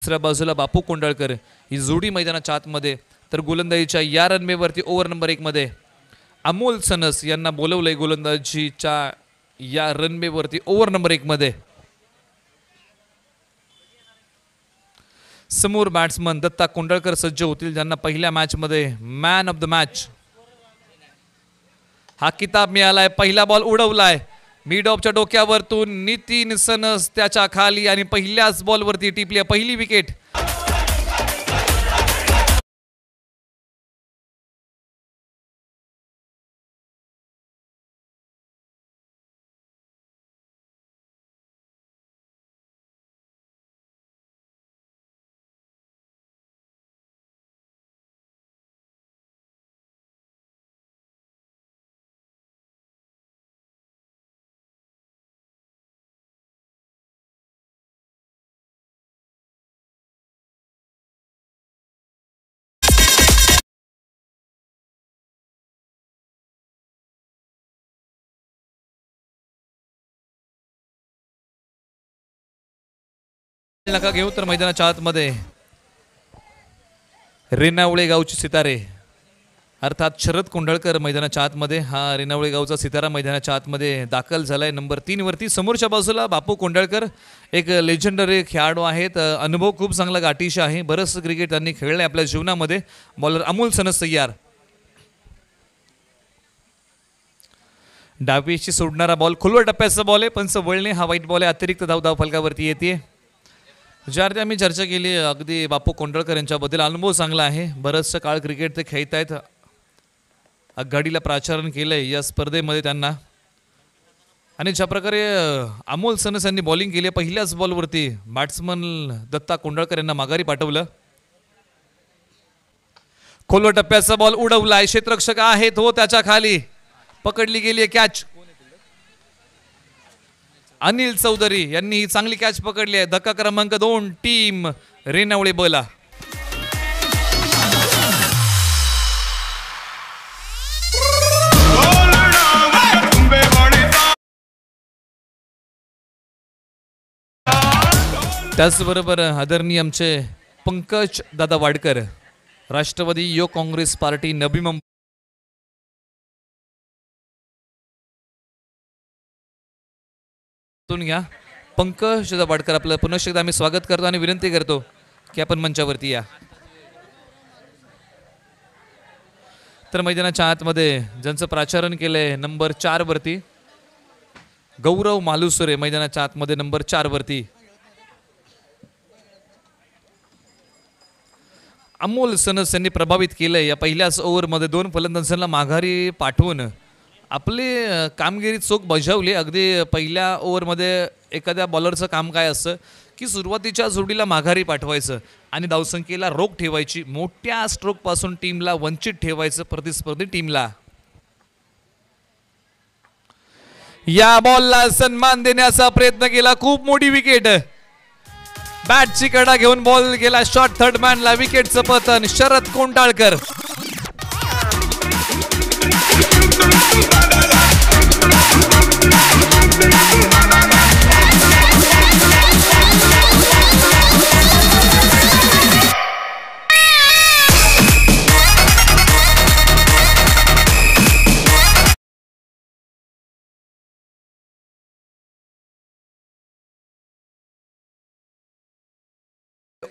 दुसऱ्या बाजूला बापू कोंडाळकर ही जोडी मैदानाच्या आतमध्ये, तर गोलंदाजीच्या या रनवेवरती ओव्हर नंबर 1 मध्ये अमोल सनस यांना बोलवलंय गोलंदाजीच्या या रनवेवरती ओव्हर नंबर 1 मध्ये. समोर बॅट्समन दत्ता कोंडाळकर सज्ज होतील, ज्यांना पहिल्या मॅच मध्ये मॅन ऑफ द मॅच हा किताब मिळालाय. पहिला बॉल उडवलाय मिड ऑफच्या डोक्यावरतून नितीन सनस त्याच्या खाली आणि पहिल्याच बॉलवरती टिपली पहिली विकेट. नका घेऊ तर मैदानाच्या आतमध्ये रेणावळे गावचे सितारे अर्थात शरद कोंडाळकर मैदानाच्या आतमध्ये, हा रेणावळे गावचा सितारा मैदानाच्या आतमध्ये दाखल झालाय नंबर 3 वरती. समोरच्या बाजूला बापू कोंडाळकर एक लेजेंडरी खेळाडू आहेत, अनुभव खूप चांगला गाठीशी आहे, बरंच क्रिकेट त्यांनी खेळलंय आपल्या जीवनामध्ये. बॉलर अमोल सनस तयार, डावीशी सोडणारा बॉल खोलवर टप्प्याचा बॉल आहे, पंच वळणे हा वाईट बॉल आहे, अतिरिक्त धाव फलकावरती येते. ज्यावरती आम्ही चर्चा केली अगदी बापू कोंडाळकर यांच्याबद्दल, अनुभव चांगला आहे, बरंचसं काळ क्रिकेट ते खेळत आहेत, आघाडीला प्राचारण केलंय या स्पर्धेमध्ये त्यांना. आणि ज्या प्रकारे अमोल सनस यांनी बॉलिंग केली पहिल्याच बॉलवरती बॅट्समन दत्ता कोंडाळकर यांना माघारी पाठवलं. खोलवर टप्प्याचा बॉल उडवलाय, क्षेत्ररक्षक आहे तो त्याच्या खाली, पकडली गेली कॅच. अनिल चौधरी यांनी ही चांगली कॅच पकडली आहे. धक्का क्रमांक 2 टीम रेणावळे बला. त्याचबरोबर आदरणीय आमचे पंकज दादा वाडकर, राष्ट्रवादी युवक काँग्रेस पार्टी नवी मुंबई, घ्या पंकज दादा वाडकर, आपलं पुन्हा एकदा आम्ही स्वागत करतो आणि विनंती करतो की आपण मंचावरती या. तर मैदानाच्या आतमध्ये ज्यांचं प्राचारण केलंय नंबर 4 वरती गौरव मालुसरे, मैदानाच्या आतमध्ये नंबर 4 वरती अमोल सनस यांनी प्रभावित केलंय. या पहिल्याच ओव्हरमध्ये 2 फलंदाजांना माघारी पाठवून आपली कामगिरी चोख बजावली. अगदी पहिल्या ओव्हरमध्ये एखाद्या बॉलरचं काम काय असतं की सुरुवातीच्या जोडीला माघारी पाठवायचं आणि धावसंख्येला रोख ठेवायची, मोठ्या स्ट्रोकपासून टीमला वंचित ठेवायचं प्रतिस्पर्धी टीमला. या बॉलला सन्मान देण्याचा प्रयत्न केला, खूप मोठी विकेट, बॅटची कडा घेऊन बॉल गेला शॉर्ट थर्ड मॅनला, विकेटचं पतन शरद कोंडाळकर.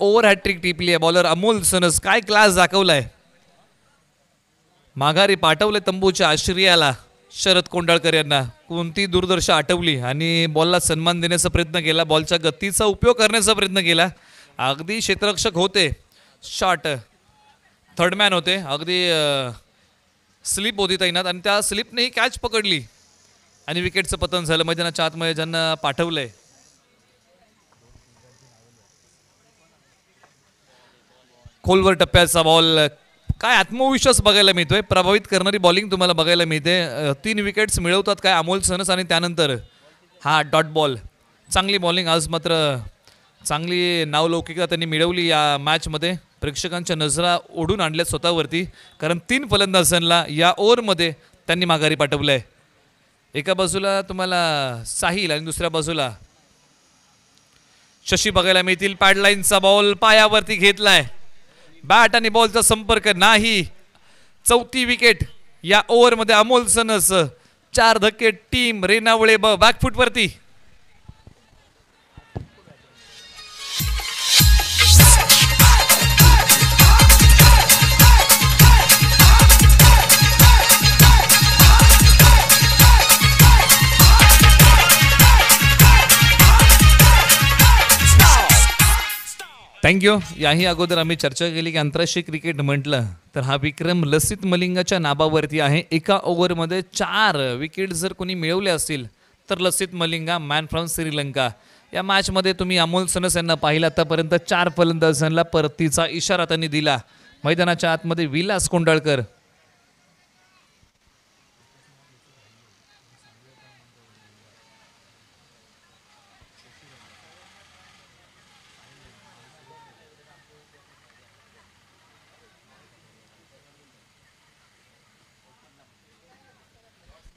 ओव्हर हॅट्रिक टिपली आहे बॉलर अमोल सनस, काय क्लास दाखवलाय, माघारी पाठवले तंबूच्या आश्रयाला शरद कोंडाळकर यांना. कोणती दूरदर्शा आठवली आणि बॉलला सन्मान देण्याचा प्रयत्न केला, बॉलच्या गतीचा उपयोग करण्याचा प्रयत्न केला. अगदी क्षेत्ररक्षक होते, शॉट थर्ड मॅन होते, अगदी स्लिप होती तैनात आणि त्या स्लिपने ही कॅच पकडली आणि विकेटचं पतन झालं. मैदानाच्या आतमध्ये ज्यांना पाठवलंय खोलवर टप्प्याचा बॉल, काय आत्मविश्वास बघायला मिळतोय, प्रभावित करणारी बॉलिंग तुम्हाला बघायला मिळते. 3 विकेट्स मिळवतात काय अमोल सनस आणि त्यानंतर हा डॉट बॉल, चांगली बॉलिंग. आज मात्र चांगली नावलौकिकता त्यांनी मिळवली या मॅचमध्ये, प्रेक्षकांच्या नजरा ओढून आणल्या स्वतःवरती, कारण 3 फलंदाजांना या ओव्हरमध्ये त्यांनी माघारी पाठवलं आहे. एका बाजूला तुम्हाला साहिल आणि दुसऱ्या बाजूला शशी बघायला मिळतील. पॅडलाईनचा बॉल पायावरती घेतलाय. बॅट आणि बॉलचा संपर्क नाही. चौथी विकेट या ओव्हरमध्ये अमोल सनस. 4 धक्के टीम रेणावळे बॅकफूट वरती. थँक्यू. याही अगोदर आम्ही चर्चा केली की आंतरराष्ट्रीय क्रिकेट म्हटलं तर हा विक्रम लसित मलिंगाच्या नावावरती आहे. एका ओव्हरमध्ये 4 विकेट जर कोणी मिळवले असतील तर लसित मलिंगा, मॅन फ्रॉम श्रीलंका. या मॅचमध्ये तुम्ही अमोल सनस यांना पाहिलं. आतापर्यंत 4 फलंदाजांना परतीचा इशारा त्यांनी दिला. मैदानाच्या आतमध्ये विलास कोंडाळकर.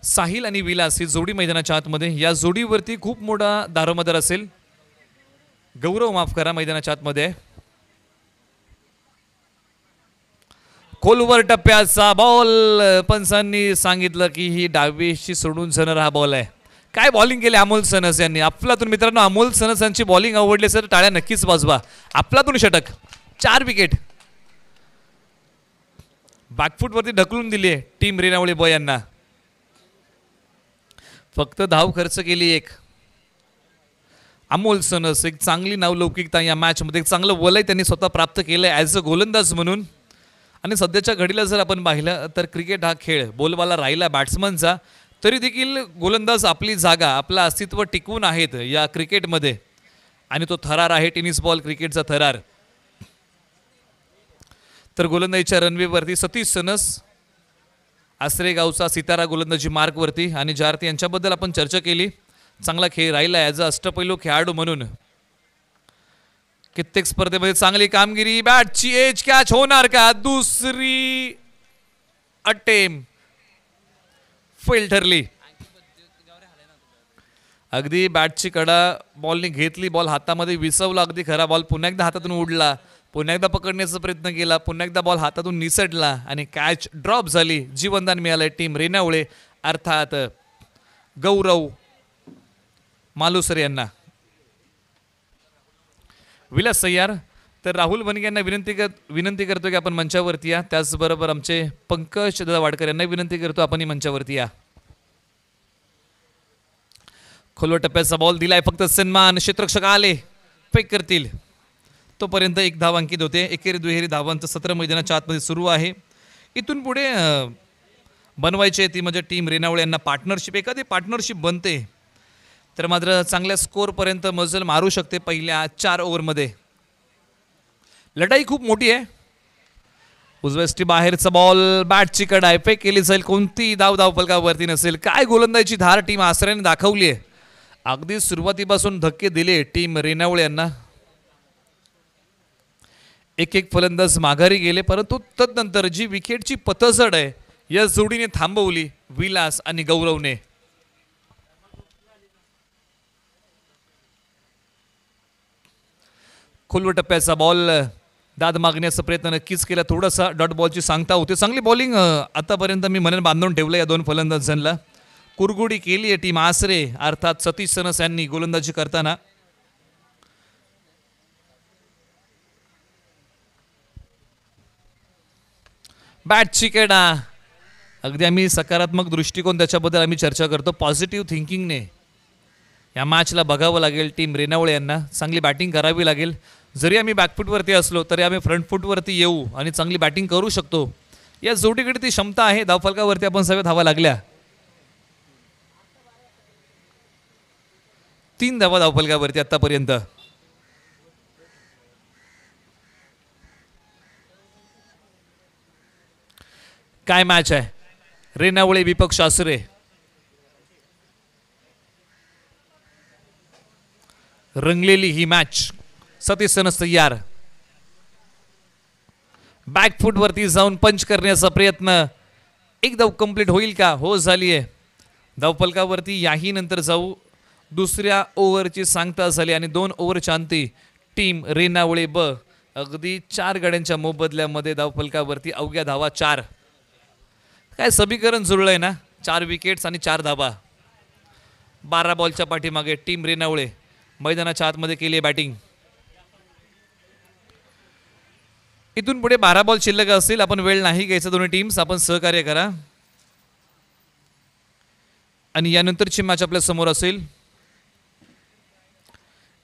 साहिल आणि विलास ही जोडी मैदानाच्या आतमध्ये. या जोडीवरती खूप मोठा दारोमदार असेल. गौरव माफ करा मैदानाच्या आतमध्ये. खोलवर टप्प्याचा बॉल. पंचांनी सांगितलं की ही डावीशी सोडून जाणारा हा बॉल आहे. काय बॉलिंग केली अमोल सनस यांनी. आपलातून मित्रांनो अमोल सनस यांची बॉलिंग आवडली सर टाळ्या नक्कीच वाजवा. आपलातून षटक. 4 विकेट बॅकफूट वरती ढकलून दिली आहे टीम रेणावळे बॉय यांना. फक्त धाव खर्च केली 1. अमोल सनस एक चांगली नावलौकिकता या मॅचमध्ये. एक चांगलं वलय त्यांनी स्वतः प्राप्त केलं आहे ॲज अ गोलंदाज म्हणून. आणि सध्याच्या घडीला जर आपण पाहिलं तर क्रिकेट हा खेळ बोलबाला राहिला बॅट्समनचा तरी देखील गोलंदाज आपली जागा, आपलं अस्तित्व टिकवून आहेत या क्रिकेटमध्ये. आणि तो थरार आहे टेनिस बॉल क्रिकेटचा थरार. तर गोलंदाजीच्या रनवेवरती सतीश सनस, आसरे गावचा सितारा गोलंदाजी मार्कवरती. आणि जारती यांच्याबद्दल आपण चर्चा केली. चांगला खेळ राहिला ॲज अ अष्टपैलू खेळाडू म्हणून. कित्येक स्पर्धेमध्ये चांगली कामगिरी. बॅटची एज कॅच होणार का. दुसरी अटेम्प्ट फेल ठरली. अगदी बॅटची कडा बॉलने घेतली. बॉल हातामध्ये विसवला. अगदी खरा बॉल पुन्हा एकदा हातातून उडला. पुन्हा एकदा पकडण्याचा प्रयत्न केला. पुन्हा एकदा बॉल हातातून निसटला आणि कॅच ड्रॉप झाली. जीवनदान मिळालंय टीम रेणावळे अर्थात गौरव मालुसरे यांना. विलास सय्यार. तर राहुल वनगे यांना विनंती करतो की आपण मंचावरती या. त्याचबरोबर आमचे पंकज दादा वाडकर यांना विनंती करतो आपण मंचावरती या. खोलवर टप्प्याचा बॉल दिलाय. फक्त सन्मान. क्षेत्ररक्षक आले फेक करतील तोपर्यंत 1 धाव अंकित होते. एकेरी दुहेरी धावांचं सत्र मैदानाच्या आतमध्ये सुरू आहे. इथून पुढे बनवायचे ती म्हणजे टीम रेणावळे यांना पार्टनरशिप. एखादी पार्टनरशिप बनते तर मात्र चांगल्या स्कोअरपर्यंत मजल मारू शकते पहिल्या 4 ओव्हरमध्ये. लढाई खूप मोठी आहे. उजव्या बाहेरचा बॉल. बॅटची कडा फेक केली जाईल. कोणती धाव फलकावरती नसेल. काय गोलंदाजीची धार टीम आसऱ्याने दाखवली आहे. अगदी सुरुवातीपासून धक्के दिले टीम रेणावळे यांना. एक फलंदाज माघारी गेले परंतु तदनंतर जी विकेटची पतझड आहे या जोडीने थांबवली विलास आणि गौरवने. खोलवर टप्प्याचा बॉल. दाद मागण्याचा प्रयत्न नक्कीच केला. थोडासा डॉट बॉलची सांगता होते. चांगली बॉलिंग आतापर्यंत मी मन बांधून ठेवलं या 2 फलंदाजांना. कुरगुडी केली आहे टीम आसरे अर्थात सतीश सनस यांनी गोलंदाजी करताना. बॅटची कडा. अगदी आम्ही सकारात्मक दृष्टिकोन त्याच्याबद्दल आम्ही चर्चा करतो. पॉझिटिव्ह थिंकिंगने या मॅचला बघावं लागेल टीम रेणावळे यांना. चांगली बॅटिंग करावी लागेल. जरी आम्ही बॅकफूटवरती असलो तरी आम्ही फ्रंट फूटवरती येऊ आणि चांगली बॅटिंग करू शकतो. या जोडीकडे ती क्षमता आहे. धावफलकावरती आपण सगळ्या धावा लागल्या. 3 धावा धावफलकावरती आतापर्यंत. काय मॅच आहे. रेणावळे विपक्ष आसरे. रंगलेली ही मॅच. सतीश सनस तयार. बॅकफूट वरती जाऊन पंच करण्याचा प्रयत्न. एक धाव कंप्लीट होईल का. हो झाली आहे. धावफलकावरती याही नंतर जाऊ. दुसऱ्या ओव्हरची सांगता झाली आणि 2 ओव्हरच्या अंती टीम रेणावळे ब अगदी 4 गड्यांच्या मोबदल्यामध्ये धावफलकावरती अवघ्या धावा 4. काय समीकरण जुळलंय ना, 4 विकेट्स आणि 4 धावा. 12 बॉलच्या पाठीमागे टीम रेणावळे मैदानाच्या आतमध्ये केली आहे बॅटिंग. इथून पुढे 12 बॉल शिल्लक असतील. आपण वेळ नाही घ्यायचा दोन्ही टीम्स, आपण सहकार्य करा. आणि यानंतरची मॅच आपल्या समोर असेल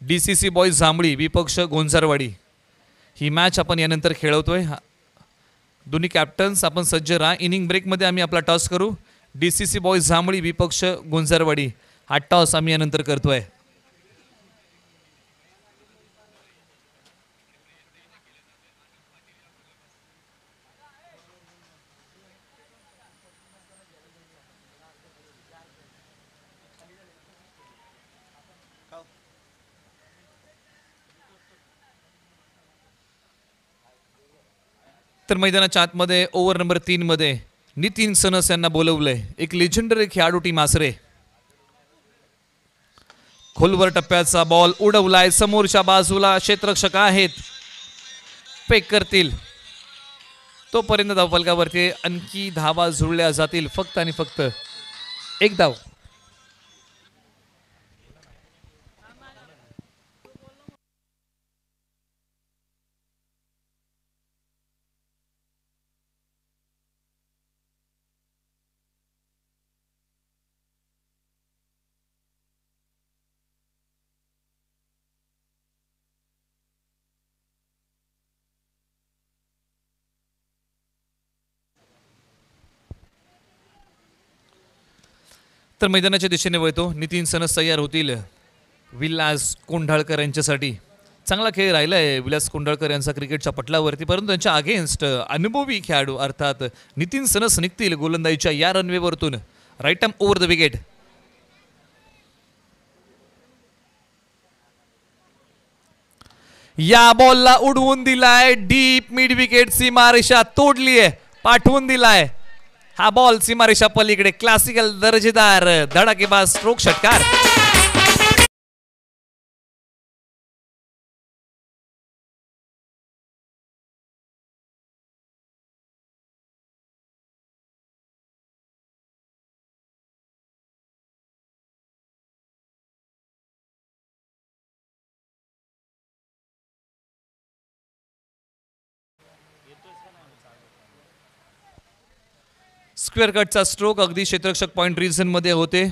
DCC बॉयज जांभळी विपक्ष गोंजारवाडी. ही मॅच आपण यानंतर खेळवतोय. दोन्ही कॅप्टन्स आपण सज्ज राहा. इनिंग ब्रेकमध्ये आम्ही आपला टॉस करू. DCC बॉयज जांभळी विपक्ष गोंजारवाडी हा टॉस आम्ही यानंतर करतोय. तर मैदानाच्या आतमध्ये ओव्हर नंबर 3 मध्ये नितीन सनस यांना बोलवलंय. एक लेजेंडरी खेळाडू टीम आसरे. खोलवर टप्प्याचा बॉल उडवलाय समोरच्या बाजूला. क्षेत्ररक्षक आहेत, पेक करतील. तोपर्यंत धावफलकावरती आणखी धावा जुळल्या जातील. फक्त आणि फक्त एक धाव. तर मैदानाच्या दिशेने वळतो. नितीन सनस तयार होतील विलास कोंढाळकर यांच्यासाठी. चांगला खेळ राहिला आहे विलास कोंढाळकर यांचा क्रिकेटच्या पटलावरती, परंतु त्यांच्या अगेन्स्ट अनुभवी खेळाडू अर्थात नितीन सनस निघतील गोलंदाजीच्या या रनवेवरतून. Right arm over the wicket. या बॉलला उडवून दिलाय डीप मिड विकेट. सीमारेषा तोडली आहे, पाठवून दिलाय हा बॉल सीमारेषा पलीकडे. क्लासिकल दर्जेदार धडाकेबाज स्ट्रोक षटकार. स्क्वेअर कटचा स्ट्रोक अगदी क्षेत्ररक्षक पॉइंट रिजन मध्ये होते.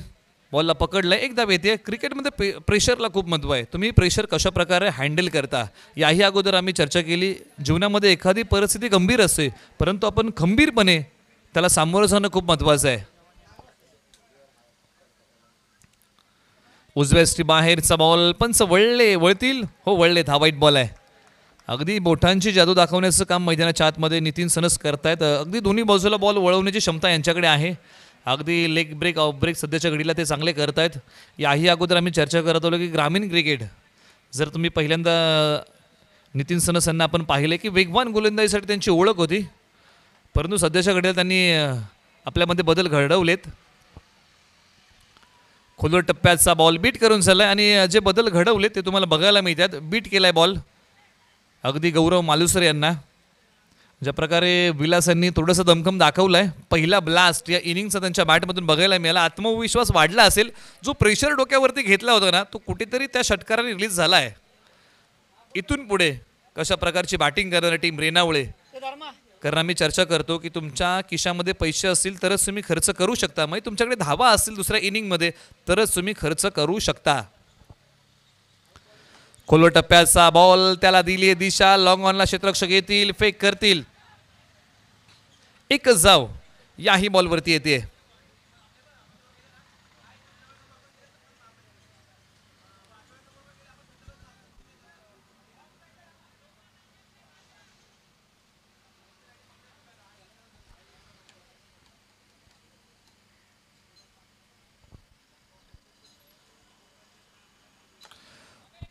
बॉलला पकडलाय, एक धाव येते. क्रिकेटमध्ये प्रेशरला खूप महत्त्व आहे. तुम्ही प्रेशर कशा प्रकारे हँडल करता याही अगोदर आम्ही चर्चा केली. जीवनामध्ये एखादी परिस्थिती गंभीर असते, परंतु आपण खंबीरपणे त्याला सामोरं जाणं खूप महत्त्वाचं आहे. उजव्या बाहेरचा बॉल. पंच वळतील हो, वळले. हा वाईट बॉल आहे. अगदी बोटांची जादू दाखवण्याचं काम मैदानाच्या आतमध्ये नितीन सनस करतायत. अगदी दोन्ही बाजूला बॉल वळवण्याची क्षमता यांच्याकडे आहे. अगदी लेग ब्रेक ऑफ ब्रेक सध्याच्या घडीला ते चांगले करतायत. याही अगोदर आम्ही चर्चा करत होतो की ग्रामीण क्रिकेट जर तुम्ही पहिल्यांदा नितीन सनस यांना आपण पाहिले की वेगवान गोलंदाजीसाठी त्यांची ओळख होती, परंतु सध्याच्या घडीला त्यांनी आपल्यामध्ये बदल घडवलेत. खोलवर टप्प्याचा बॉल बीट करून झालाय आणि जे बदल घडवले ते तुम्हाला बघायला मिळतात. बीट केलाय बॉल अगदी गौरव मालुसरे यांना. ज्या प्रकारे विलास यांनी थोडंसं दमखम दाखवलाय, पहिला ब्लास्ट या इनिंगचा त्यांच्या बॅटमधून बघायला मिळाला. आत्मविश्वास वाढला असेल. जो प्रेशर डोक्यावरती घेतला होता ना, तो कुठेतरी त्या षटकाराने रिलीज झाला आहे. इथून पुढे कशा प्रकारची बॅटिंग करणारी टीम रेणावळे, कारण आम्ही चर्चा करतो की तुमच्या खिशामध्ये पैसे असतील तरच तुम्ही खर्च करू शकता. म्हणजे तुमच्याकडे धावा असतील दुसऱ्या इनिंगमध्ये तरच तुम्ही खर्च करू शकता. खोलवर टप्प्याचा बॉल, त्याला दिली दिशा. लॉंग ऑनला क्षेत्ररक्षक येतील, फेक करतील. एकच जाव याही बॉलवरती येते.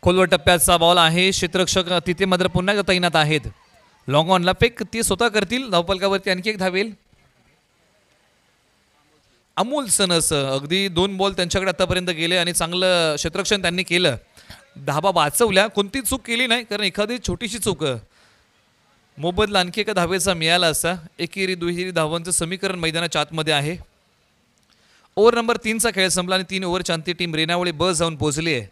खोलवर टप्प्याचा बॉल आहे. क्षेत्ररक्षक तिथे मात्र पुन्हा तैनात आहेत. लॉंग ऑनला फेक ती स्वतः करतील. धावफलकावरती आणखी एक धावेल. अमोल सनस अगदी 2 बॉल त्यांच्याकडे आतापर्यंत गेले आणि चांगलं क्षेत्ररक्षण त्यांनी केलं. धाबा वाचवल्या, कोणती चूक केली नाही, कारण एखादी छोटीशी चूक मोबदला आणखी एका धावेचा मिळाला असता. एकेरी दुहेरी धावांचं समीकरण मैदानाच्या आतमध्ये आहे. ओव्हर नंबर 3चा खेळ संपला आणि 3 ओव्हरच्या अंती टीम रेणावळे ब जाऊन पोहोचली आहे.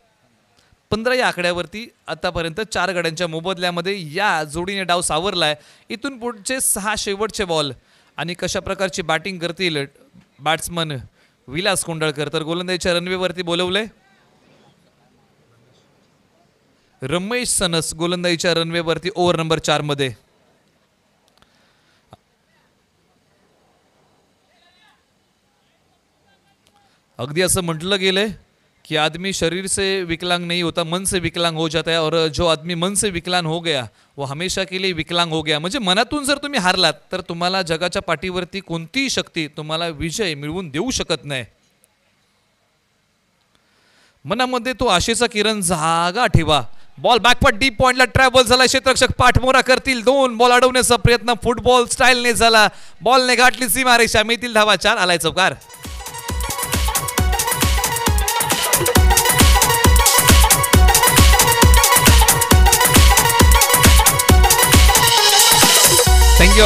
15 या आकड्यावरती आतापर्यंत 4 गड्यांच्या मोबदल्यामध्ये या जोडीने डाव सावरलाय. इथून पुढचे 6 शेवटचे बॉल आणि कशा प्रकारची बॅटिंग करतील बॅट्समन विलास कोंडळकर. तर गोलंदाजीच्या रनवेवरती बोलवले रमेश सनस गोलंदाजीच्या रनवेवरती ओव्हर नंबर 4 मध्ये. अगदी असं म्हटलं गेलंय कि आदमी शरीर से विकलांग नहीं होता, मन से विकलांग हो जाता है. और जो आदमी मन से विकलांग हो गया वो हमेशा के लिए विकलांग हो गया. म्हणजे मनातून जर तुम्ही हारलात तर तुम्हाला जगाच्या पाठीवरती कोणतीही शक्ती तुम्हाला विजय मिळवून देऊ शकत नाही. मनामध्ये तो आशेचा किरण जागा ठेवा. बॉल बॅकपट डीप पॉइंटला ट्रॅव्हल झाला. क्षेत्ररक्षक पाठमोरा करतील. 2 बॉल अडवण्याचा प्रयत्न फुटबॉल स्टाईलने झाला. बॉलने गाठली सीमारेषा. मिळतील धावा 4. आलाय चौकार. थँक्यू.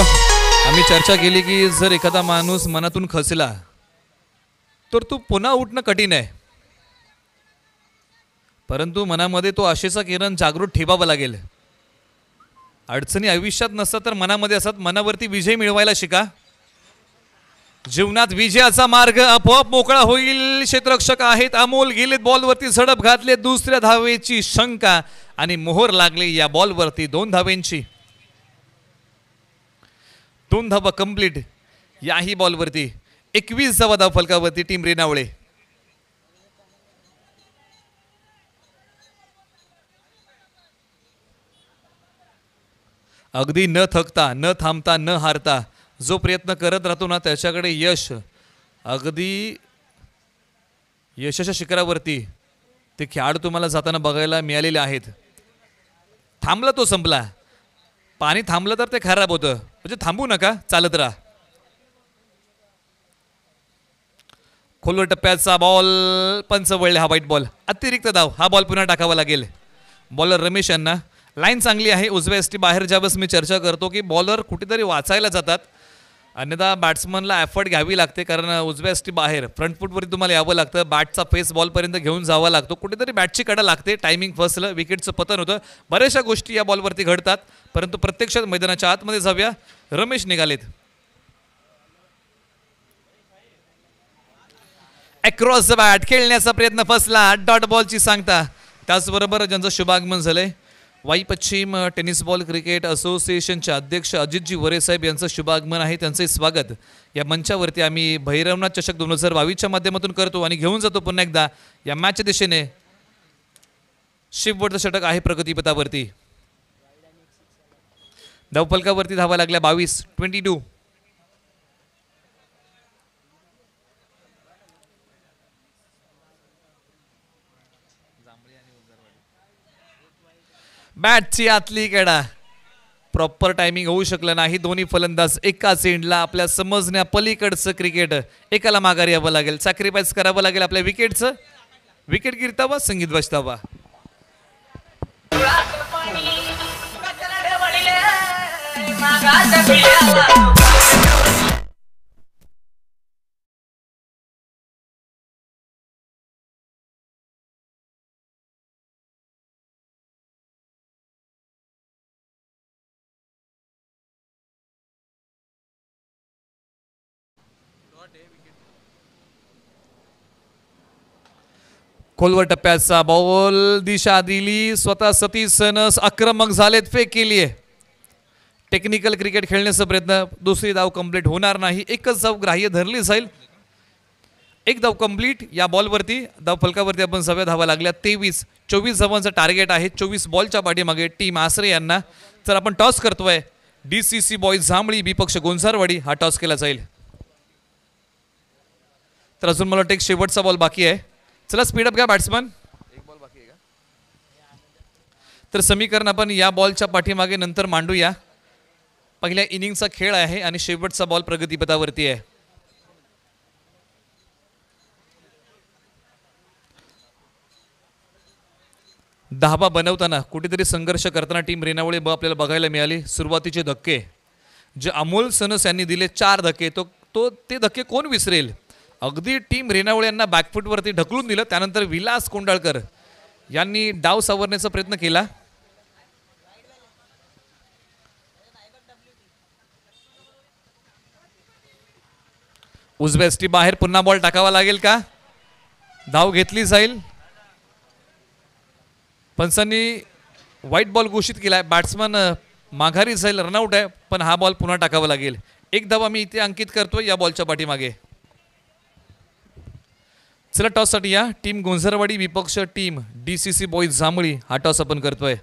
आम्ही चर्चा केली की जर एखादा माणूस मनातून खचला तर तो पुन्हा उठणं कठीण आहे, परंतु मनामध्ये तो आशेचा किरण जागृत ठेवावा लागेल. अडचणी आयुष्यात नसतात तर मनामध्ये असतात. मनावरती विजय मिळवायला शिका. जीवनात विजयाचा मार्ग आपोआप मोकळा होईल. क्षेत्ररक्षक आहेत अमोल, गेलेत बॉलवरती झडप घातले. दुसऱ्या धावेची शंका आणि मोहर लागली या बॉलवरती 2 धावेंची. 2 धावा कंप्लीट याही बॉलवरती. 21 धावा धाव फलकावरती टीम रेणावळे. अगदी न थकता, न थांबता, न हारता जो प्रयत्न करत राहतो ना त्याच्याकडे यश अगदी यशाच्या शिखरावरती ते खेळाडू तुम्हाला जाताना बघायला मिळालेले आहेत. थांबला तो संपला. पाणी थांबलं तर ते खराब होतं. म्हणजे थांबू नका, चालत राहा. खोलवर टप्प्याचा बॉल पंच वळले. हा वाईट बॉल. अतिरिक्त धाव. हा बॉल पुन्हा टाकावा लागेल. बॉलर रमेश यांना. लाईन चांगली आहे. उजव्या एसटी बाहेर ज्यावेळेस मी चर्चा करतो की बॉलर कुठेतरी वाचायला जातात, अन्यथा बॅट्समनला एफर्ट घ्यावी लागते, कारण उजव्या एसटी बाहेर फ्रंट फूटवरती तुम्हाला यावं लागतं. बॅटचा फेस बॉलपर्यंत घेऊन जावा लागतो. कुठेतरी बॅटची कडा लागते. टायमिंग फसलं, विकेटचं पतन होतं. बऱ्याचशा गोष्टी या बॉलवरती घडतात, परंतु प्रत्यक्षात मैदानाच्या आतमध्ये जाऊया. रमेश निघालेत. अक्रॉस द बॅट खेळण्याचा प्रयत्न फसला. डॉट बॉलची सांगता. त्याचबरोबर ज्यांचं शुभागमन झालंय वाई पश्चिम टेनिस बॉल क्रिकेट असोसिएशनचे अध्यक्ष अजितजी वरे साहेब यांचं शुभागमन आहे. त्यांचे स्वागत या मंचावरती आम्ही भैरवनाथ चषक 2022च्या माध्यमातून करतो आणि घेऊन जातो पुन्हा एकदा या मॅचच्या दिशेने. शिववरचं षटक आहे प्रगतीपथावरती. धावफलकावरती धावा लागल्या 22. बॅटची आतली कडा. प्रॉपर टायमिंग होऊ शकलं नाही. दोन्ही फलंदाज एकाच एंडला. आपल्या समजण्या पलीकडचं क्रिकेट. एकाला माघारी यावं लागेल, सॅक्रिफाईस करावं लागेल आपल्या विकेटचं. विकेट गिरतावा, संगीत वाजतावा. खोलवर टप्प्याचा बॉल दिशा दिली. स्वतः सतीश सनस आक्रमक झालेत. फेक केली आहे. टेक्निकल क्रिकेट खेळण्याचा प्रयत्न. दुसरी धाव कंप्लीट होणार नाही. एकच धाव ग्राह्य धरली जाईल. 1 धाव कंप्लीट या बॉलवरती. धाव फलकावरती आपण 6 धावा लागल्या. 23-24 धावांचं टार्गेट आहे. 24 बॉलच्या पाठीमागे टीम आसरे यांना. तर आपण टॉस करतोय. DCC बॉईज जांभळी विपक्ष गोंसारवाडी हा टॉस केला जाईल. तर अजून मला वाटतं एक शेवटचा बॉल बाकी आहे. चला स्पीडअप घ्या बॅट्समन. एक बॉल बाकी आहे का? तर समीकरण आपण या बॉलच्या पाठीमागे नंतर मांडूया. पहिल्या इनिंगचा खेळ आहे आणि शेवटचा बॉल प्रगतीपथावरती आहे. धाबा बनवताना कुठेतरी संघर्ष करताना टीम रेणावळे ब आपल्याला बघायला मिळाली. सुरुवातीचे धक्के जे अमोल सनस यांनी दिले 4 धक्के, ते धक्के कोण विसरेल. अगदी टीम रेणावळे यांना बॅकफुटवरती ढकलून दिलं. त्यानंतर विलास कोंडाळकर यांनी डाव सावरण्याचा प्रयत्न केला. उजव्या स्टी बाहेर पुन्हा बॉल टाकावा लागेल का. धाव घेतली जाईल. पंचांनी व्हाईट बॉल घोषित केलाय. बॅट्समन माघारी जाईल, रनआउट आहे, पण हा बॉल पुन्हा टाकावा लागेल. एक धाव मी इथे अंकित करतोय या बॉलच्या पाठीमागे. चला टॉससाठी या टीम गुंजरवाडी विपक्ष टीम DCC बॉईज जांभळी हा टॉस आपण करतोय.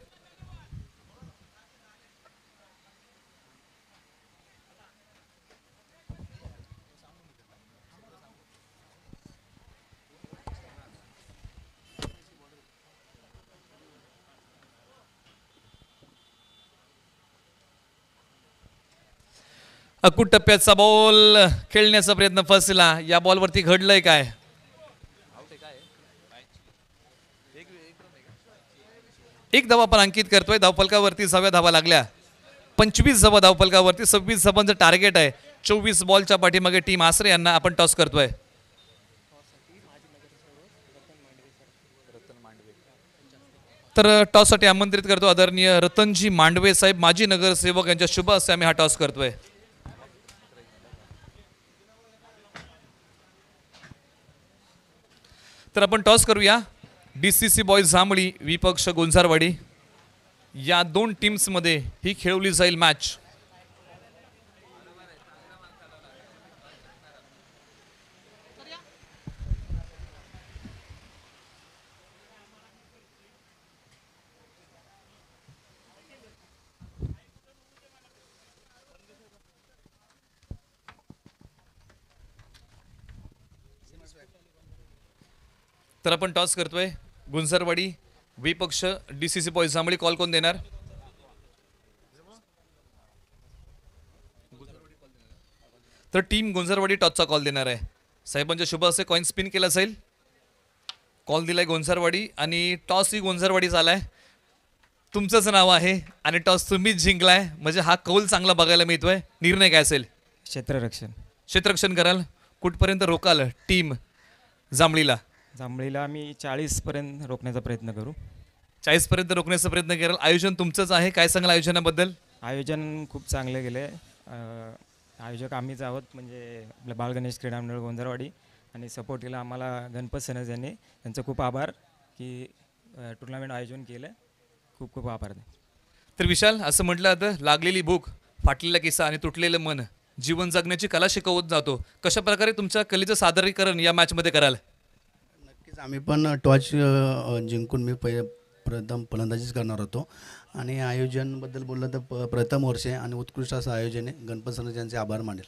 अकूट टप्प्याचा बॉल खेळण्याचा प्रयत्न फसला. या बॉलवरती घडलंय काय. एक धाव आपण अंकित करतोय. धावफलकावरती 6व्या धावा लागल्या. 25 धावा धावफलकावरती. 26 धावांचं टार्गेट आहे. 24 बॉलच्या पाठीमागे टीम आसरे यांना आपण टॉस करतोय. तर टॉससाठी आमंत्रित करतो आदरणीय रतनजी मांडवे साहेब, माजी नगरसेवक, यांच्या शुभ हस्ते आम्ही हा टॉस करतोय. तर आपण टॉस करूया. DCC बॉईज जांभळी विपक्ष गुंजारवाडी या दोन टीम्समध्ये ही खेळवली जाईल मॅच. तर आपण टॉस करतोय. गुंजरवाडी विपक्ष DCC बॉईज जांभळी. कॉल कोण देणार. तर टीम गुंजरवाडी टॉसचा कॉल देणार आहे. साहेबांच्या शुभ हस्ते कॉइन स्पिन केला जाईल. कॉल दिलाय गुंजरवाडी आणि टॉस ही गुंजरवाडीचा आलाय. तुमचंच नाव आहे आणि टॉस तुम्हीच जिंकलाय, म्हणजे हा कौल चांगला बघायला मिळतोय. निर्णय काय असेल. क्षेत्ररक्षण कराल. कुठपर्यंत रोकाल टीम जांभळीला. आम्ही 40 पर्यंत रोखण्याचा प्रयत्न करू. 40 पर्यंत रोखण्याचा प्रयत्न कराल. आयोजन तुमचंच आहे. काय सांगाल आयोजनाबद्दल. आयोजन खूप चांगले गेले. आयोजक आम्हीच आहोत, म्हणजे आपलं बाल गणेश क्रीडा मंडळ गोंधरवाडी, आणि सपोर्ट केला आम्हाला गणपत सनज यांनी. त्यांचं खूप आभार की टुर्नामेंट आयोजन केलं. खूप खूप आभार. तर विशाल, असं म्हटलं जातं लागलेली भूक, फाटलेला किस्सा आणि तुटलेलं मन जीवन जगण्याची कला शिकवत जातो. कशा प्रकारे तुमच्या कलेचं सादरीकरण या मॅचमध्ये कराल. नक्कीच आम्ही पण टॉस जिंकून मी प्रथम फलंदाजीच करणार होतो. आणि आयोजनबद्दल बोललं तर प्रथम वर्ष आणि उत्कृष्ट असं आयोजन आहे. गणपत सनज यांचे आभार मानेल.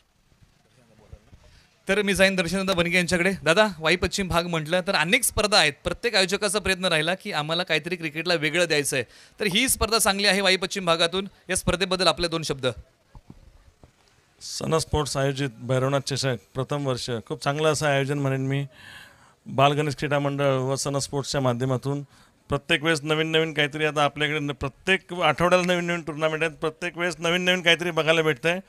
तर मी जाईन दर्शनदा बनगे यांच्याकडे. दादा, वाई पश्चिम भाग म्हटलं तर अनेक स्पर्धा आहेत. प्रत्येक आयोजकाचा प्रयत्न राहिला की आम्हाला काहीतरी क्रिकेटला वेगळं द्यायचं आहे. तर ही स्पर्धा चांगली आहे वाई पश्चिम भागातून. या स्पर्धेबद्दल आपले 2 शब्द. सन स्पोर्ट्स आयोजित भैरवनाथ चषक प्रथम वर्ष खूप चांगलं असं आयोजन म्हणेन मी. बाल गणेश क्रीडा मंडळ व सन स्पोर्ट्सच्या माध्यमातून प्रत्येक वेळेस नवीन नवीन काहीतरी, आता आपल्याकडे प्रत्येक आठवड्याला नवीन नवीन टुर्नामेंट आहेत. प्रत्येक वेळेस नवीन नवीन काहीतरी बघायला भेटतं आहे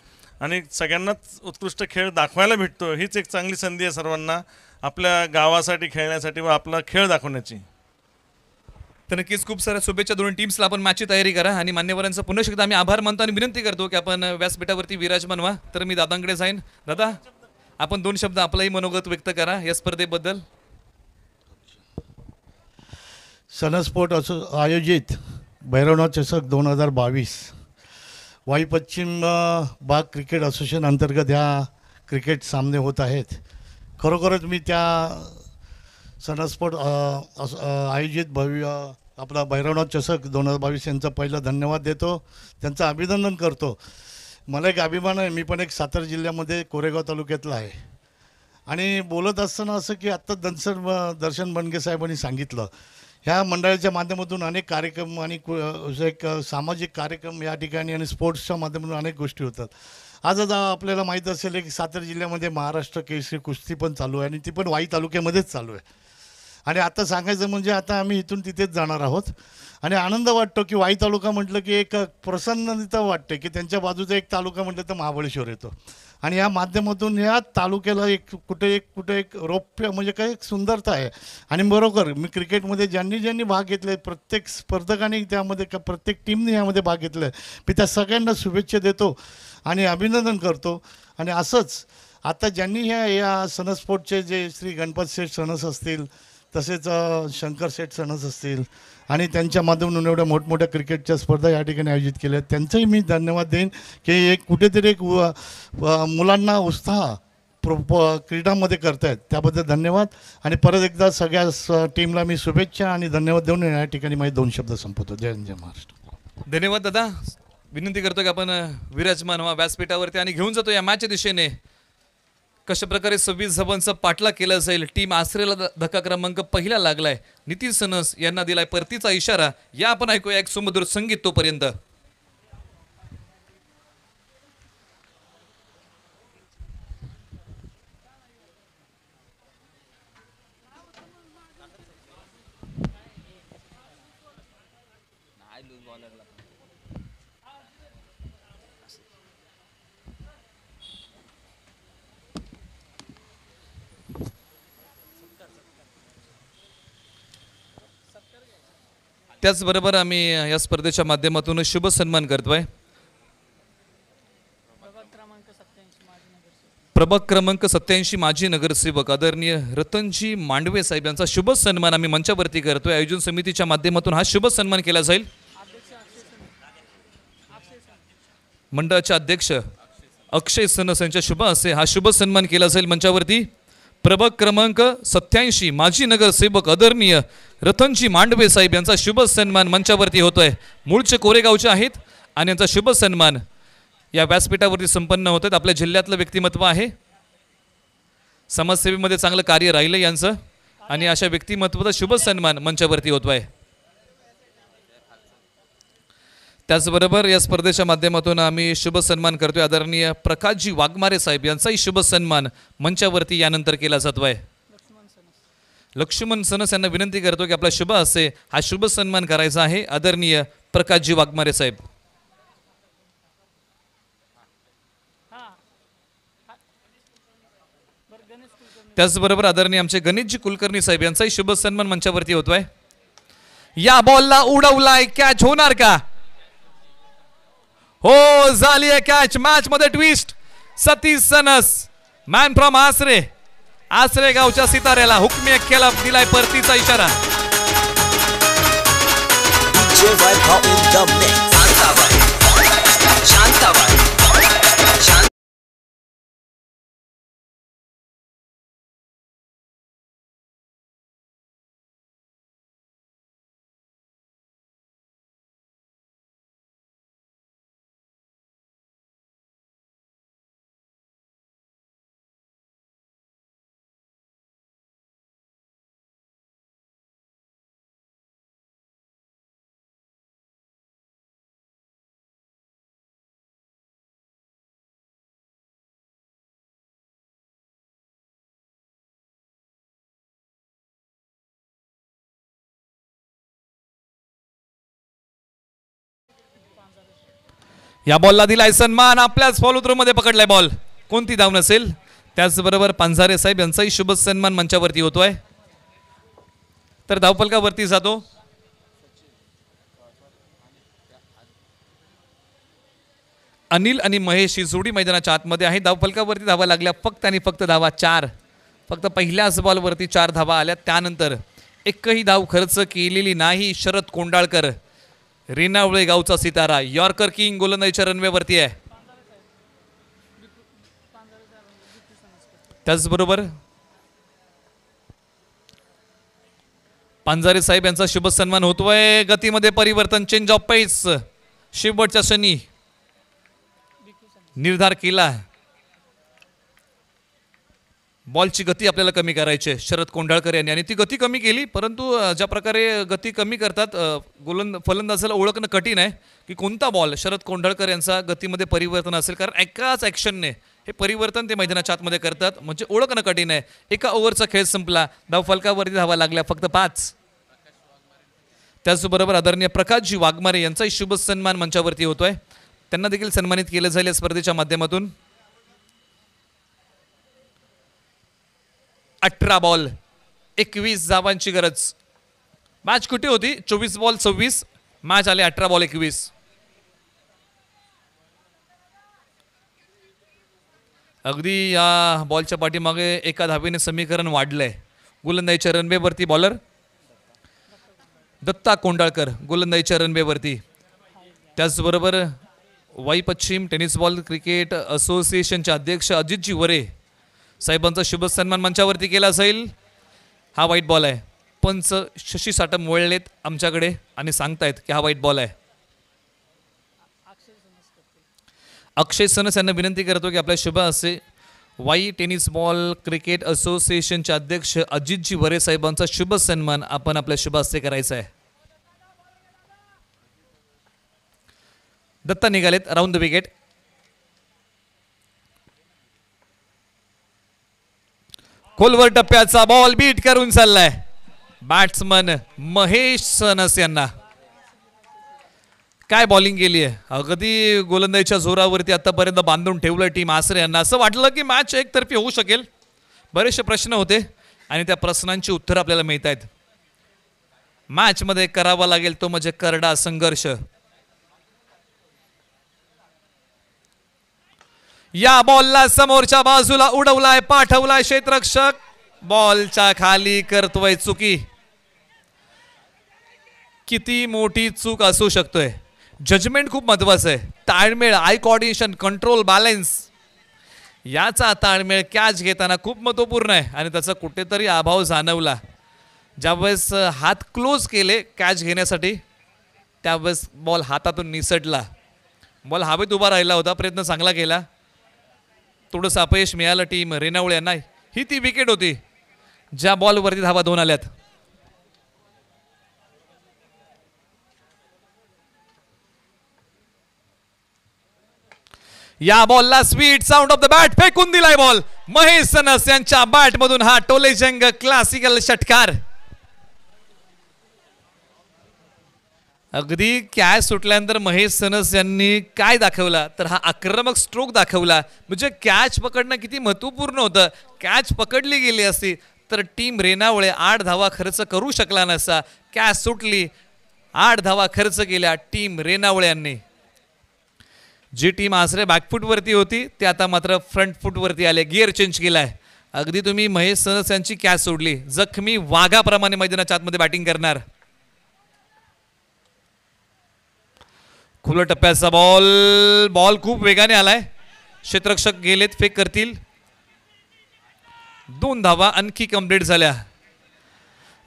आणि सगळ्यांनाच उत्कृष्ट खेळ दाखवायला भेटतो. हीच एक चांगली संधी आहे सर्वांना आपल्या गावासाठी खेळण्यासाठी व आपला खेळ दाखवण्याची. तर नक्कीच खूप साऱ्या शुभेच्छा दोन्ही टीम्सला. आपण मॅचची तयारी करा आणि मान्यवरांचा पुन्हा एकदा आम्ही आभार मानतो आणि विनंती करतो की आपण व्यासपीठावरती विराजमान व्हा. तर मी दादांकडे जाईन. दादा, आपण 2 शब्द आपलंही मनोगत व्यक्त करा या स्पर्धेबद्दल. सन स्पोर्ट आयोजित भैरवनाथ चषक 2022 वाई पश्चिम भाग क्रिकेट असोसिएशन अंतर्गत ह्या क्रिकेट सामने होत आहेत. खरोखरच मी त्या सन स्पोर्ट आयोजित भव्य आपला भैरवनाथ चषक 2022 यांचा पहिला धन्यवाद देतो. त्यांचं अभिनंदन करतो. मला एक अभिमान आहे, मी पण एक सातारा जिल्ह्यामध्ये कोरेगाव तालुक्यातला आहे. आणि बोलत असताना असं की आत्ता दर्शन बनगे साहेबांनी सांगितलं, ह्या मंडळाच्या माध्यमातून अनेक कार्यक्रम आणि एक सामाजिक कार्यक्रम या ठिकाणी आणि स्पोर्ट्सच्या माध्यमातून अनेक गोष्टी होतात. आज आपल्याला माहीत असेल की सातारा जिल्ह्यामध्ये महाराष्ट्र केसरी कुस्ती पण चालू आहे आणि ती पण वाई तालुक्यामध्येच चालू आहे. आणि आता सांगायचं म्हणजे आता आम्ही इथून तिथेच जाणार आहोत आणि आनंद वाटतो की वाई तालुका म्हटलं की एक प्रसन्नता वाटते की त्यांच्या बाजूचा एक तालुका म्हटलं तर महाबळेश्वर येतो आणि या माध्यमातून या तालुक्याला एक कुठे एक रौप्य म्हणजे काय एक सुंदरता आहे. आणि बरोबर मी क्रिकेटमध्ये ज्यांनी भाग घेतले प्रत्येक स्पर्धकांनी त्यामध्ये प्रत्येक टीमने यामध्ये भाग घेतला आहे मी त्या सगळ्यांना शुभेच्छा देतो आणि अभिनंदन करतो. आणि असंच आता ज्यांनी या सनस्पोर्टचे जे श्री गणपत शेठ सणस असतील तसेच शंकर शेठ सणस असतील आणि त्यांच्या माध्यमातून एवढ्या मोठमोठ्या क्रिकेटच्या स्पर्धा या ठिकाणी आयोजित केल्या त्यांचंही मी धन्यवाद देईन की एक कुठेतरी एक मुलांना उत्साह क्रीडामध्ये करतायत त्याबद्दल धन्यवाद. आणि परत एकदा सगळ्या टीमला मी शुभेच्छा आणि धन्यवाद देऊन या ठिकाणी माझे 2 शब्द संपवतो. जय हिंद, जय महाराष्ट्र. धन्यवाद दादा. विनंती करतो की आपण विराजमान व्हा व्यासपीठावरती आणि घेऊन जातो या मॅचच्या दिशेने. कशा प्रकारे 26 धावांचा पाठलाग केला जाईल. टीम आसरेला धक्का क्रमांक पहिला लागलाय. नितीन सनस यांना दिलाय परतीचा इशारा. या आपण ऐकूया एक सुमधुर संगीत तोपर्यंत. त्याचबरोबर आम्ही या स्पर्धेच्या माध्यमातून शुभ सन्मान करतोय. प्रभाग क्रमांक 87 माजी नगरसेवक आदरणीय रतनजी मांडवे साहेब यांचा शुभ सन्मान आम्ही मंचावरती करतोय. आयोजन समितीच्या माध्यमातून हा शुभ सन्मान केला जाईल. मंडळाचे अध्यक्ष अक्षय सनस यांच्या शुभ हस्ते हा शुभ सन्मान केला जाईल मंचावरती. प्रभाग क्रमांक 87 माजी नगरसेवक आदरणीय रतनजी मांडवे साहेब यांचा शुभ सन्मान मंचावरती होतोय. मूळचे कोरेगावचे आहेत आणि यांचा शुभ सन्मान या व्यासपीठावरती संपन्न होत आहेत. आपल्या जिल्ह्यातलं व्यक्तिमत्व आहे. समाजसेवेमध्ये चांगलं कार्य राहिलं यांचं आणि अशा व्यक्तिमत्वाचा शुभ सन्मान मंचावरती होतोय. त्याचबरोबर या स्पर्धेच्या माध्यमातून आम्ही शुभ सन्मान करतोय आदरणीय प्रकाशजी वाघमारे साहेब यांचाही शुभ सन्मान मंचावरती यानंतर केला जातोय. लक्ष्मण सनस यांना विनंती करतो की आपला शुभ हस्ते हा शुभ सन्मान करायचा आहे. आदरणीय प्रकाशजी वाघमारे साहेब. त्याचबरोबर आदरणीय आमचे गणेशजी कुलकर्णी साहेब यांचाही शुभ सन्मान मंचावरती होतोय. या बॉलला उडवलाय, कॅच होणार का? हो, झाली आहे कॅच. मॅच मध्ये twist. Satish Sanas man from Asare गावच्या सिताऱ्याला हुकमी अख्ख्याला दिलाय परतीचा इशारा. या बॉलला दिलाय सन्मान. आपल्याच फॉलो थ्रो मध्ये पकडलाय बॉल. कोणती धाव नसेल. त्याचबरोबर पांझारे साहेब यांचाही शुभ सन्मान मंचावरती होतोय. तर धावफलकावरती जातो अनिल आणि महेश ही जोडी मैदानाच्या आतमध्ये आहे. धावफलकावरती धावा लागल्या फक्त आणि फक्त धावा 4. फक्त पहिल्याच बॉलवरती 4 धावा आल्या. त्यानंतर एकही धाव खर्च केलेली नाही. शरद कोंडाळकर रेणावळे गावचा सितारा यॉर्कर किंग गोलंदाजीच्या रनवेवरती आहे. त्याचबरोबर पांझारे साहेब यांचा शुभ सन्मान होतोय. गतीमध्ये परिवर्तन, चेंज ऑफ पेस. शेवटच्या क्षणी निर्धार केला. बॉलची गती आपल्याला कमी करायची आहे शरद कोंडाळकर यांनी आणि ती गती कमी केली. परंतु ज्या प्रकारे गती कमी करतात फलंदाजाला ओळखणं कठीण आहे की कोणता बॉल शरद कोंडाळकर यांचा गतीमध्ये परिवर्तन असेल. कारण एकाच ॲक्शनने हे परिवर्तन ते मैदानाच्या आतमध्ये करतात, म्हणजे ओळखणं कठीण आहे. एका ओव्हरचा खेळ संपला, धाव फलकावरती धावा लागल्या फक्त 5. त्याचबरोबर आदरणीय प्रकाशजी वाघमारे यांचाही शुभ सन्मान मंचावरती होतोय, त्यांना देखील सन्मानित केलं जाईल या स्पर्धेच्या माध्यमातून. 18 बॉल 21 धावांची गरज. मॅच कुठे होती? 24 बॉल 26, मॅच आले 18 बॉल 21. अगदी या बॉलच्या पाठीमागे एका धावेने समीकरण वाढलंय. गोलंदाजीच्या रनवेवरती बॉलर दत्ता कोंडाळकर गोलंदाजीच्या रनवेवरती. त्याचबरोबर वाई पश्चिम टेनिस बॉल क्रिकेट असोसिएशनचे अध्यक्ष अजितजी वरे साहेबांचा शुभ सन्मान मंचावरती केला जाईल. हा वाईट बॉल आहे. पंच शशी साटम वळलेत आमच्याकडे आणि सांगतायत की हा वाईट बॉल आहे. अक्षय सनस यांना विनंती करतो की आपल्या शुभ असे वाई टेनिस बॉल क्रिकेट असोसिएशनचे अध्यक्ष अजितजी वरे साहेबांचा शुभ सन्मान आपण आपल्या शुभ हस्ते करायचा आहे. दत्ता निघालेत राऊंड द विकेट. खोलवर टप्प्याचा बॉल बीट करून चाललाय बॅट्समन महेश सनस यांना. काय बॉलिंग केली आहे, अगदी गोलंदाजीच्या जोरावरती आतापर्यंत बांधून ठेवलं टीम आसरे यांना. असं वाटलं की मॅच एकतर्फी होऊ शकेल. बरेचसे प्रश्न होते आणि त्या प्रश्नांची उत्तर आपल्याला मिळत आहेत. मॅचमध्ये करावा लागेल तो म्हणजे करडा संघर्ष. या बॉलला समोरच्या बाजूला उडवलाय, पाठवलाय क्षेत्ररक्षक, बॉलच्या खाली करतोय चुकी. किती मोठी चूक असू शकतोय. जजमेंट खूप महत्वाचं आहे. ताळमेळ, आय कोऑर्डिनेशन, कंट्रोल, बॅलन्स, याचा ताळमेळ कॅच घेताना खूप महत्वपूर्ण आहे आणि त्याचा कुठेतरी अभाव जाणवला. ज्यावेळेस हात क्लोज केले कॅच घेण्यासाठी त्यावेळेस बॉल हातातून निसटला. बॉल हवेत उभा राहिला होता, प्रयत्न चांगला केला, थोडंसं अपयश मिळालं टीम रेणावळे यांना. ही ती विकेट होती ज्या बॉलवरती धावा 2 आल्यात. या बॉलला sweet sound of the bat फेकून दिलाय बॉल. महेश सनस यांच्या बॅट मधून हा टोलेजंग क्लासिकल षटकार. अगदी कॅच सुटल्यानंतर महेश सनस यांनी काय दाखवला तर हा आक्रमक स्ट्रोक दाखवला. म्हणजे कॅच पकडणं किती महत्वपूर्ण होतं. कॅच पकडली गेली असती तर टीम रेणावळे 8 धावा खर्च करू शकला नसता. कॅच सुटली, 8 धावा खर्च केल्या टीम रेणावळे यांनी. जी टीम आसरे बॅकफूटवरती होती ते आता मात्र फ्रंट फूटवरती आले, गिअर चेंज केलाय. अगदी तुम्ही महेश सनस यांची कॅच सोडली, जखमी वाघाप्रमाणे मैदानाच्या आतमध्ये बॅटिंग करणार. खुल्या टप्प्याचा बॉल खूप वेगाने आलाय. क्षेत्ररक्षक गेलेत, फेक करतील. 2 धावा आणखी कंप्लीट झाल्या.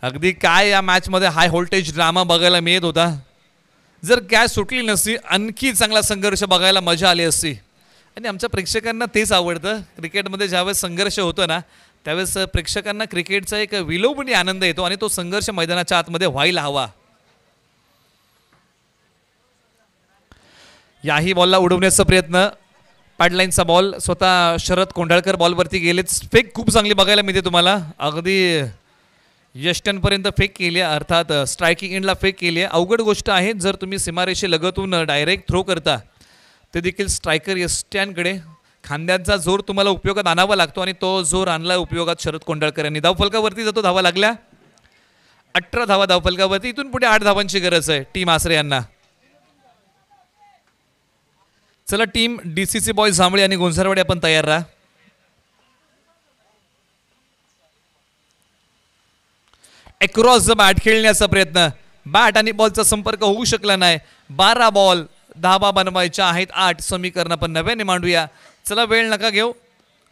अगदी काय या मॅच मध्ये हाय व्होल्टेज ड्रामा बघायला मिळत होता. जर कॅच सुटली नसती आणखी चांगला संघर्ष बघायला मजा आली असती. आणि आमच्या प्रेक्षकांना तेच आवडतं. क्रिकेटमध्ये ज्यावेळेस संघर्ष होतो ना त्यावेळेस प्रेक्षकांना क्रिकेटचा एक विलोभनीय आनंद येतो आणि तो संघर्ष मैदानाच्या आतमध्ये व्हायला हवा. याही बॉलला उडवण्याचा प्रयत्न, पॅडलाईनचा बॉल, स्वतः शरद कोंडाळकर बॉलवरती गेलेत. फेक खूप चांगली बघायला मिळते तुम्हाला. अगदी यष्ट्यांपर्यंत फेक केली आहे, अर्थात स्ट्रायकिंग एंडला फेक केली आहे. अवघड गोष्ट आहे जर तुम्ही सीमारेषे लगतून डायरेक्ट थ्रो करता ते देखील स्ट्रायकर यष्ट्यांकडे खांद्यांचा जोर तुम्हाला उपयोगात आणावा लागतो आणि तो जोर आणला उपयोगात शरद कोंडाळकर यांनी. धावफलकावरती जातो, धावा लागल्या 18 धावा धावफलकावरती. इथून पुढे 8 धावांची गरज आहे टीम आसरे यांना. चला टीम DCC बॉयज जांभळे आणि गोंझारवाडी आपण तयार राहा. अक्रॉस द बॅट खेळण्याचा प्रयत्न, बॅट आणि बॉलचा संपर्क होऊ शकला नाही. 12 बॉल धावा बनवायच्या आहेत, 8 समीकरण आपण नव्याने मांडूया. चला वेळ नका घेऊ,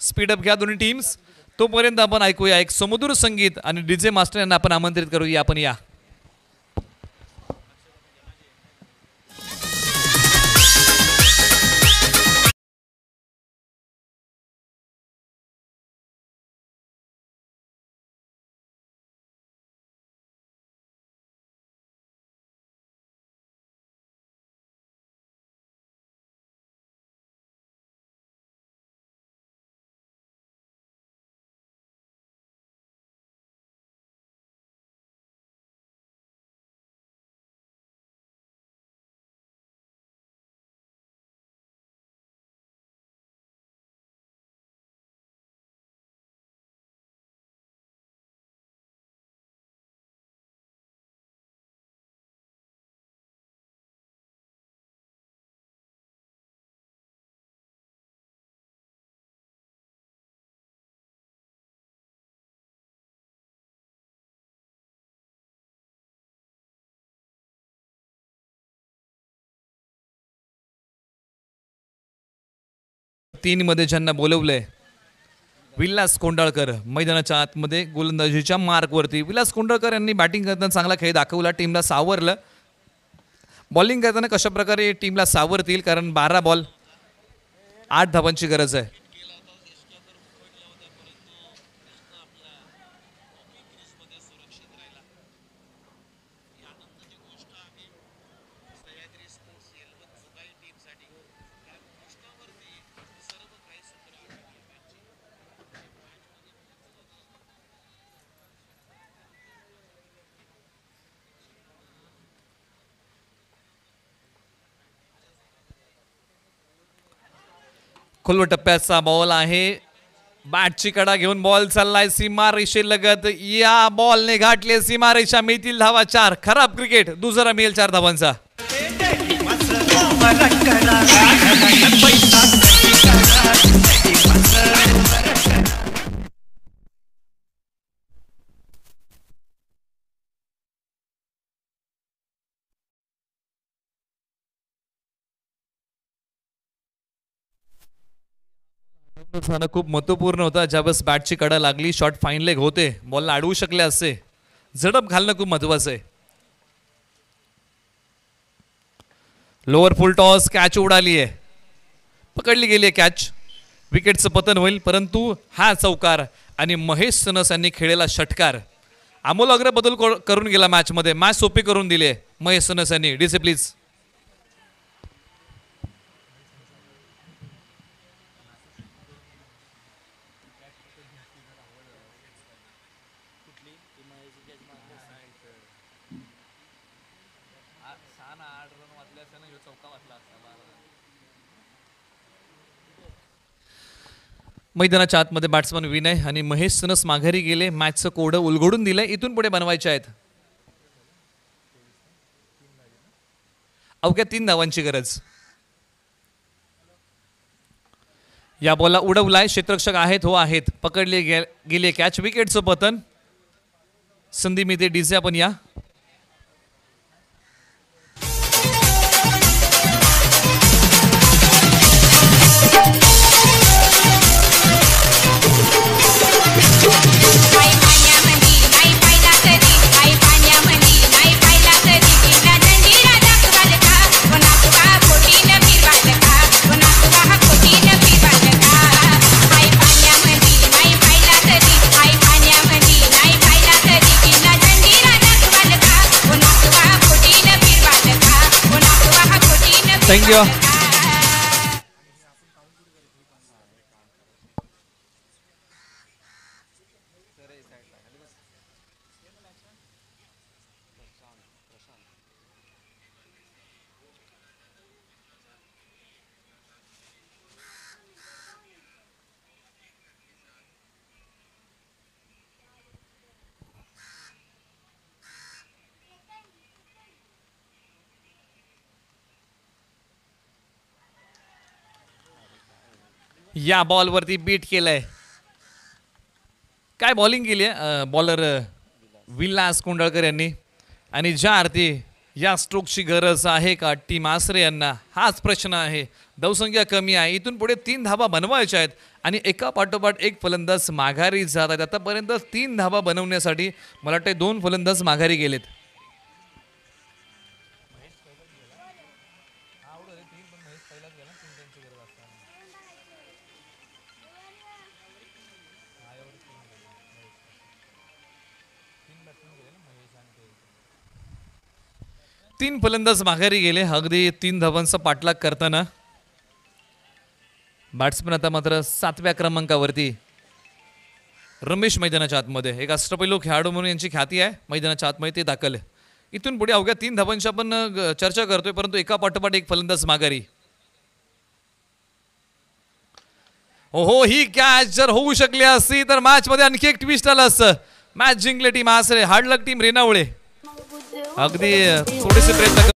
स्पीडअप घ्या दोन्ही टीम्स. तोपर्यंत आपण ऐकूया एक सुमधुर संगीत आणि DJ मास्टर यांना आपण आमंत्रित करूया. आपण या. 3 मध्ये ज्यांना बोलवलंय विलास कोंडाळकर मैदानाच्या आतमध्ये गोलंदाजीच्या मार्कवरती. विलास कोंडाळकर यांनी बॅटिंग करताना चांगला खेळ दाखवला, टीमला सावरलं. बॉलिंग करताना कशा प्रकारे टीमला सावरतील, कारण 12 बॉल 8 धावांची गरज आहे. खोलवर टप्प्याचा बॉल आहे, बॅटची कडा घेऊन बॉल चाललाय सीमा रेषेलगत. या बॉलने गाठले सीमा रेषा, मिळतील धावा 4. खराब क्रिकेट, दुसरा मिळेल 4 धावांचा. खूप महत्वपूर्ण होता. ज्यावेळेस बॅटची कडा लागली, शॉट फाईन लेग होते, बॉलला अडवू शकले असते. झडप घालणं खूप महत्वाचं आहे. लोअर फुल टॉस, कॅच उडाली आहे, पकडली गेली आहे कॅच. विकेटचं पतन होईल, परंतु हा चौकार आणि महेश सनस यांनी खेळलेला षटकार आमूलाग्र बदल करून गेला मॅचमध्ये. मॅच सोपी करून दिली आहे महेश सनस यांनी. डिसिप्लिन मैदानाच्या आतमध्ये बॅट्समन विनय आणि महेश सनस माघारी गेले. मॅचचं कोडं उलगडून दिलंय, इथून पुढे बनवायचे आहेत. अवघ्या 3 धावांची गरज. या बॉलला उडवलाय, क्षेत्ररक्षक आहेत, हो आहेत, पकडले गेले कॅच. विकेटचं पतन. संधी मिळते डीजे, आपण या. थँक्यू. या बॉलवरती बीट केलंय. काय बॉलिंग केली आहे बॉलर विलास कोंडाळकर यांनी. आणि ज्या अर्थी या स्ट्रोकची गरज आहे का टीम आसरे यांना, हाच प्रश्न आहे. धावसंख्या कमी आहे, इथून पुढे 3 धावा बनवायच्या आहेत आणि एका पाठोपाठ एक फलंदाज माघारी जात आहेत. आतापर्यंत 3 धावा बनवण्यासाठी मला वाटते 2 फलंदाज माघारी गेलेत. तीन फलंदाज माघारी गेले अगदी 3 धावांचा पाठलाग करताना. बॅट्समन आता मात्र 7व्या क्रमांकावरती रमेश मैदानाच्या आतमध्ये. एक अष्टपैलू खेळाडू म्हणून यांची ख्याती आहे, मैदानाच्या आतमध्ये ते दाखल आहे. इथून पुढे अवघ्या 3 धावांची आपण चर्चा करतोय, परंतु एका पाठोपाठ एक फलंदाज माघारी. हो, ही कॅच जर होऊ शकली असती तर मॅच मध्ये आणखी एक ट्विस्ट आलं असतं. मॅच जिंकले टीम आसरे, हार्ड लक टीम रेणावळे. अगदी थोडेसे प्रयत्न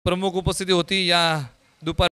प्रमुख उपस्थिती होती या दुपार